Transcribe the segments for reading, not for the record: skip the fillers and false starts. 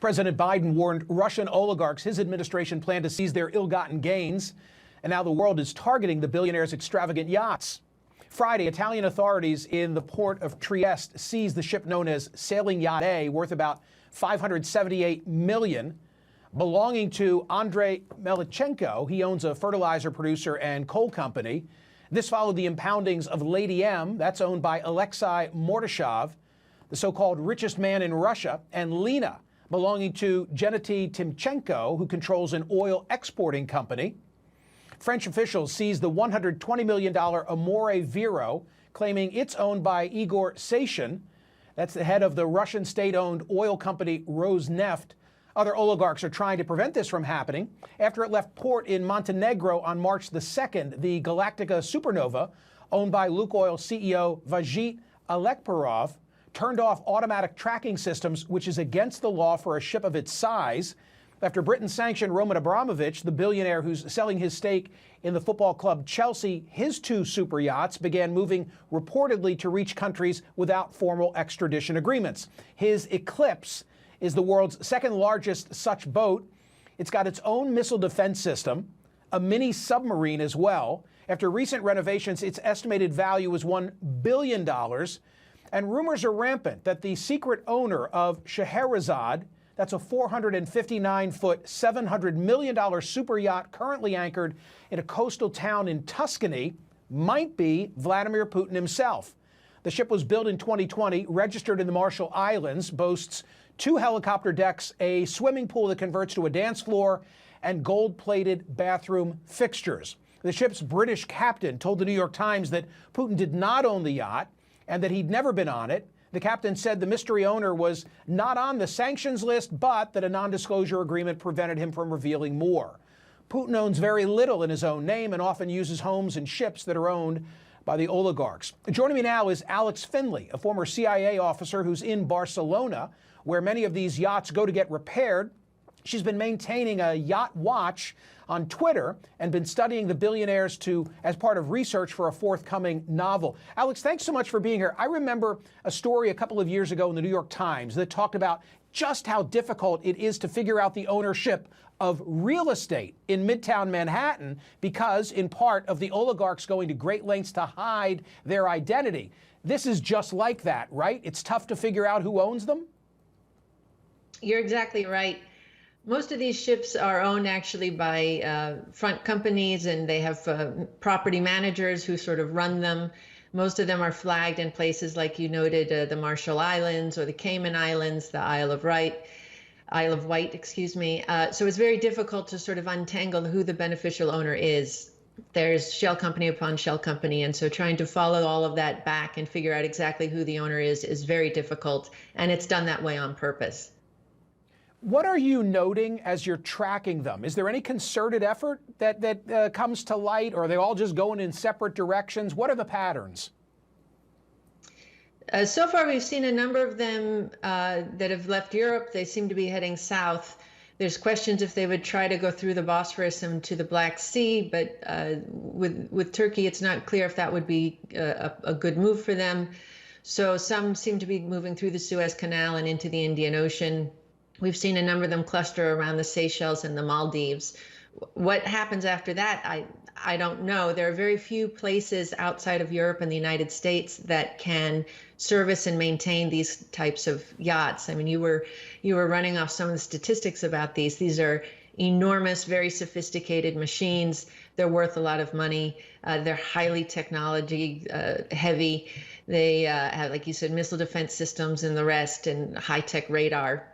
President Biden warned Russian oligarchs his administration planned to seize their ill-gotten gains, and now the world is targeting the billionaire's extravagant yachts. Friday, Italian authorities in the port of Trieste seized the ship known as Sailing Yacht A, worth about $578 million, belonging to Andrei Melnichenko. He owns a fertilizer producer and coal company. This followed the impoundings of Lady M, that's owned by Alexei Mordashov, the so-called richest man in Russia, and Lena, belonging to Gennady Timchenko, who controls an oil exporting company. French officials seized the $120 million Amore Vero, claiming it's owned by Igor Sashin. That's the head of the Russian state-owned oil company Rosneft. Other oligarchs are trying to prevent this from happening. After it left port in Montenegro on March the 2nd, the Galactica supernova, owned by Lukoil CEO Vazhit Alekperov, turned off automatic tracking systems, which is against the law for a ship of its size. After Britain sanctioned Roman Abramovich, the billionaire who's selling his stake in the football club Chelsea, his two super yachts began moving reportedly to reach countries without formal extradition agreements. His Eclipse is the world's second largest such boat. It's got its own missile defense system, a mini submarine as well. After recent renovations, its estimated value is $1 billion. And rumors are rampant that the secret owner of Scheherazade, that's a 459-foot, $700 million super yacht currently anchored in a coastal town in Tuscany, might be Vladimir Putin himself. The ship was built in 2020, registered in the Marshall Islands, boasts 2 helicopter decks, a swimming pool that converts to a dance floor, and gold-plated bathroom fixtures. The ship's British captain told the New York Times that Putin did not own the yacht and that he'd never been on it. The captain said the mystery owner was not on the sanctions list, but that a non-disclosure agreement prevented him from revealing more. Putin owns very little in his own name and often uses homes and ships that are owned by the oligarchs. Joining me now is Alex Finley, a former CIA officer who's in Barcelona, where many of these yachts go to get repaired. She's been maintaining a yacht watch on Twitter and been studying the billionaires as part of research for a forthcoming novel. Alex, thanks so much for being here. I remember a story a couple of years ago in the New York Times that talked about just how difficult it is to figure out the ownership of real estate in Midtown Manhattan because, in part, of the oligarchs going to great lengths to hide their identity. This is just like that, right? It's tough to figure out who owns them? You're exactly right. Most of these ships are owned actually by front companies, and they have property managers who sort of run them. Most of them are flagged in places like you noted, the Marshall Islands or the Cayman Islands, the Isle of Wight, excuse me. So it's very difficult to sort of untangle who the beneficial owner is. There's shell company upon shell company, and so trying to follow all of that back and figure out exactly who the owner is very difficult, and it's done that way on purpose. What are you noting as you're tracking them? Is there any concerted effort that comes to light, or are they all just going in separate directions? What are the patterns? So far, we've seen a number of them that have left Europe. They seem to be heading south. There's questions if they would try to go through the Bosphorus and to the Black Sea, but with Turkey, it's not clear if that would be a good move for them. So some seem to be moving through the Suez Canal and into the Indian Ocean. We've seen a number of them cluster around the Seychelles and the Maldives. What happens after that, I don't know. There are very few places outside of Europe and the United States that can service and maintain these types of yachts. I mean, you were running off some of the statistics about these. These are enormous, very sophisticated machines. They're worth a lot of money. They're highly technology heavy. They have, like you said, missile defense systems and the rest, and high-tech radar.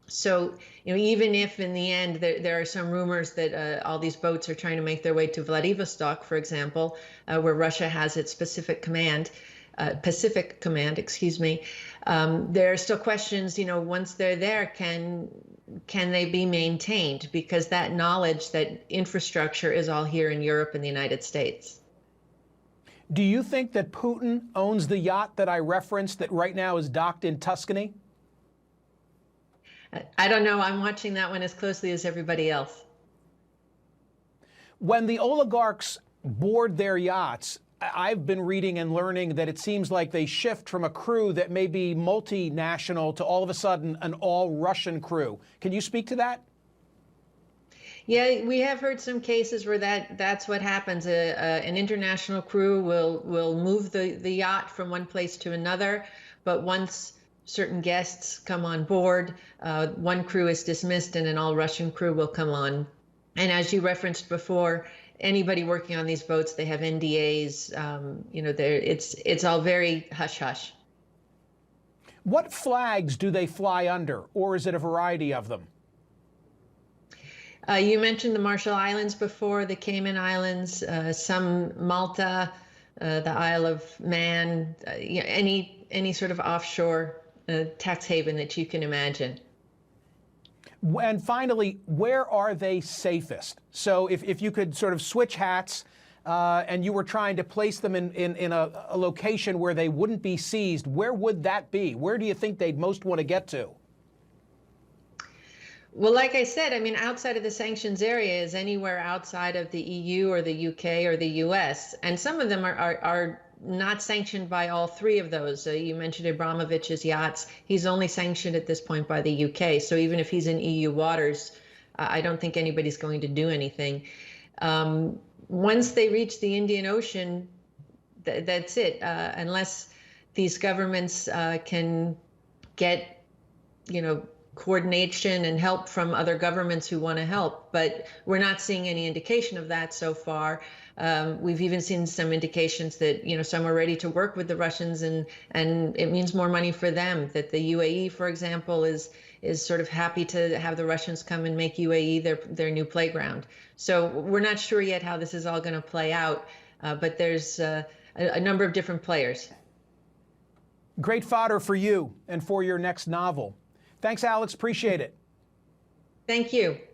So, even if in the end there are some rumors that all these boats are trying to make their way to Vladivostok, for example, where Russia has its Pacific Command, excuse me, there are still questions, once they're there, can they be maintained? Because that knowledge, that infrastructure is all here in Europe and the United States. Do you think that Putin owns the yacht that I referenced that right now is docked in Tuscany? I don't know. I'm watching that one as closely as everybody else. When the oligarchs board their yachts, I've been reading and learning that it seems like they shift from a crew that may be multinational to all of a sudden an all-Russian crew. Can you speak to that? Yeah, we have heard some cases where that's what happens. An international crew will move the yacht from one place to another, but once certain guests come on board, one crew is dismissed and an all-Russian crew will come on. And as you referenced before, anybody working on these boats, they have NDAs. It's all very hush-hush. What flags do they fly under, or is it a variety of them? You mentioned the Marshall Islands before, the Cayman Islands, some Malta, the Isle of Man, any sort of offshore tax haven that you can imagine. And finally, where are they safest? So if you could sort of switch hats and you were trying to place them in a location where they wouldn't be seized, where would that be? Where do you think they'd most want to get to? Well, like I said, I mean, outside of the sanctions area is anywhere outside of the EU or the UK or the US. And some of them are not sanctioned by all three of those. You mentioned Abramovich's yachts. He's only sanctioned at this point by the UK. So even if he's in EU waters, I don't think anybody's going to do anything. Once they reach the Indian Ocean, that's it. Unless these governments can get, coordination and help from other governments who want to help, but we're not seeing any indication of that so far. We've even seen some indications that some are ready to work with the Russians, and it means more money for them. That the UAE, for example, is sort of happy to have the Russians come and make UAE their new playground. So we're not sure yet how this is all going to play out, but there's a number of different players. Great fodder for you and for your next novel. Thanks, Alex. Appreciate it. Thank you.